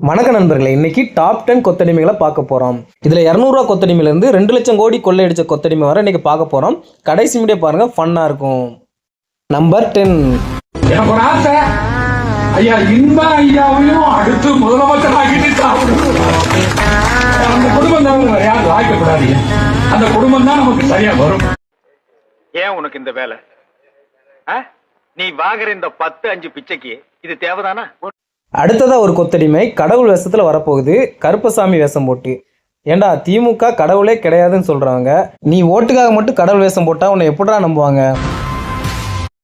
வணக்க நண்பர்களே, இன்னைக்கு டாப் 10 கொத்தடிமைகளை பார்க்க போறோம். இதுல 200 ரூபா கொத்தடிமையில இருந்து 2 லட்சம் கோடி கொள்ளையடிச்ச கொத்தடிமை வரை இன்னைக்கு பார்க்க போறோம். கடைசி முடிய பாருங்க, ஃபன்னா இருக்கும். நம்பர் 10. எனக்கு ஒரு ஆசை, ஐயா இன்ப ஐயாவையும் அடுத்து முதலமைச்சர் ஆகிட்டு அந்த குடும்பம் தான் வேற யாரும் வாய்க்கப்படாதீங்க. அந்த குடும்பம் தான் நமக்கு சரியா வரும். ஏன் உனக்கு இந்த வேலை? நீ வாங்குற இந்த 10-5 பிச்சைக்கு இது தேவைதானா? அடுத்ததா ஒரு கொத்தடிமை கடவுள் வேஷத்துல வரப்போகுது. கருப்பசாமி வேஷம் போட்டு. ஏண்டா, திமுக கடவுளே கிடையாதுன்னு சொல்றாங்க. நீ ஓட்டுக்காக மட்டும் கடவுள் வேஷம் போட்டா உன்னை எப்படிடா நம்புவாங்க?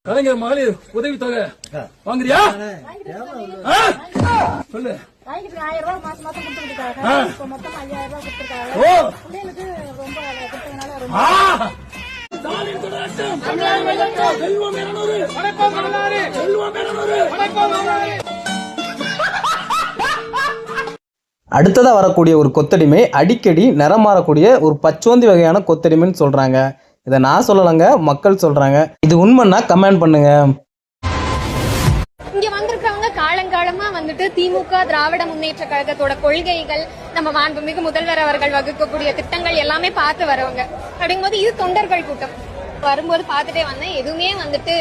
கலைஞர் மகளிர் உதவி தொகை வாங்குறியா? சொல்லு. 1000 ரூபாய் மாசம் மாசம் கொடுத்துருக்காங்க. மொத்தம் 5000 ரூபாய் கொடுத்துருக்காங்க. பிள்ளைகளுக்கு ரொம்ப கொடுத்ததுனால ரொம்ப அடுத்ததா வரக்கூடிய ஒரு கொத்தடிமை அடிக்கடி நிறம் மாறக்கூடிய ஒரு பச்சோந்தி வகையான கொத்தடிமைன்னு சொல்றாங்க. இதை நான் சொல்லலைங்க, மக்கள் சொல்றாங்க. இது உண்மைன்னா கமெண்ட் பண்ணுங்க. இங்க வந்திருக்கிறவங்க காலங்காலமா வந்துட்டு திமுக திராவிட முன்னேற்ற கழகத்தோட கொள்கைகள், நம்ம மாண்புமிகு முதல்வர் அவர்கள் வகுக்கக்கூடிய திட்டங்கள் எல்லாமே பார்த்து வரவங்க. அப்படிங்கும்போது இது தொண்டர்கள் கூட்டம். வரும்போது பார்த்துட்டே வந்தேன், எதுவுமே வந்துட்டு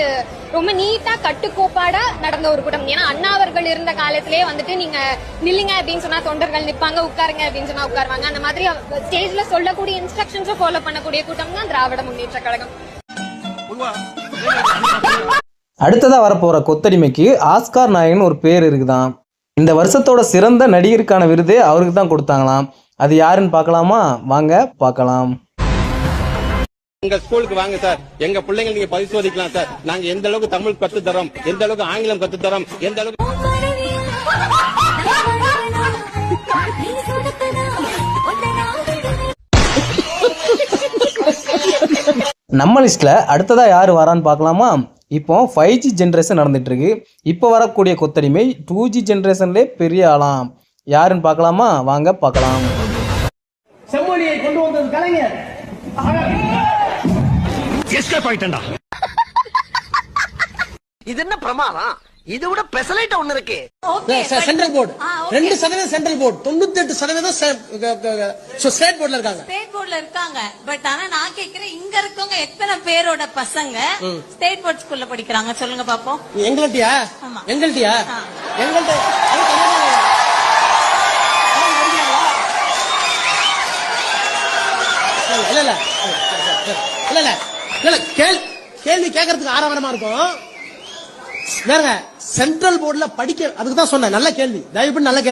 ரொம்ப நீட்டா கட்டுக்கோப்பாடா நடந்த ஒரு கூட்டம். ஏன்னா அண்ணா அவர்கள் இருந்த காலத்திலேயே வந்துட்டு நீங்க நில்லுங்க அப்படின்னு சொன்னா தொண்டர்கள் நிப்பாங்க, உட்காருங்க அப்படின்னு சொன்னா உட்காருவாங்க. அந்த மாதிரி ஸ்டேஜ்ல சொல்லக்கூடிய இன்ஸ்ட்ரக்ஷன்ஸை ஃபாலோ பண்ணக்கூடிய கூட்டம் தான் திராவிட முன்னேற்ற கழகம். அடுத்ததா வரப்போற கொத்தடிமைக்கு ஆஸ்கார் நாயகன் ஒரு பேர் இருக்குதான். இந்த வருஷத்தோட சிறந்த நடிகருக்கான விருதே அவருக்கு தான் கொடுத்தாங்களாம். அது யாருன்னு பார்க்கலாமா? வாங்க பார்க்கலாம். எங்க ஸ்கூலுக்கு வாங்க சார், எங்க பிள்ளைங்க நீங்க பரிசோதிக்கலாம் சார். நாங்க எந்த அளவுக்கு தமிழ் கத்து தரோம், எந்த அளவுக்கு ஆங்கிலம் கத்து தரோம், எந்த அளவுக்கு நம்ம லிஸ்ட்ல அடுத்ததா யாரு வரான்னு பார்க்கலாமா? இப்போ 5G ஜென்ரேஷன் நடந்துட்டு இருக்கு. இப்போ வரக்கூடிய கொத்தடிமை 2G ஜென்ரேஷன்ல பெரிய ஆளாம். யாருன்னு பார்க்கலாமா? வாங்க பார்க்கலாம். செம்மொழியை கொண்டு வந்தது கலைஞர். இது என்ன பிரமாதம்? இது விட பெசலைட் ஒண்ணு இருக்கு. Central board 2% central board, 98% state போர்டுல இருக்காங்க. ஸ்டேட் போர்டுல இருக்காங்க. பட் ஆனா நான் கேக்குறேன், இங்க இருக்கவங்க எத்தனை பேரோட பசங்க ஸ்டேட் போர்ட் ஸ்கூல்ல படிக்கிறாங்க சொல்லுங்க பாப்போம். எங்கள்ட்டியா? எங்கள்ட்டியா? எங்கள்ட்ட இல்ல இல்ல இல்ல இல்ல இல்ல கேள்வி கேட்கறதுக்கு ஆரவாரமா இருக்கும். வேற சென்ட்ரல் போர்டுல படிக்க, அதுக்கு தான் சொன்னேன். நல்ல கேள்வி, தயவு பண்ணி நல்ல கேள்வி.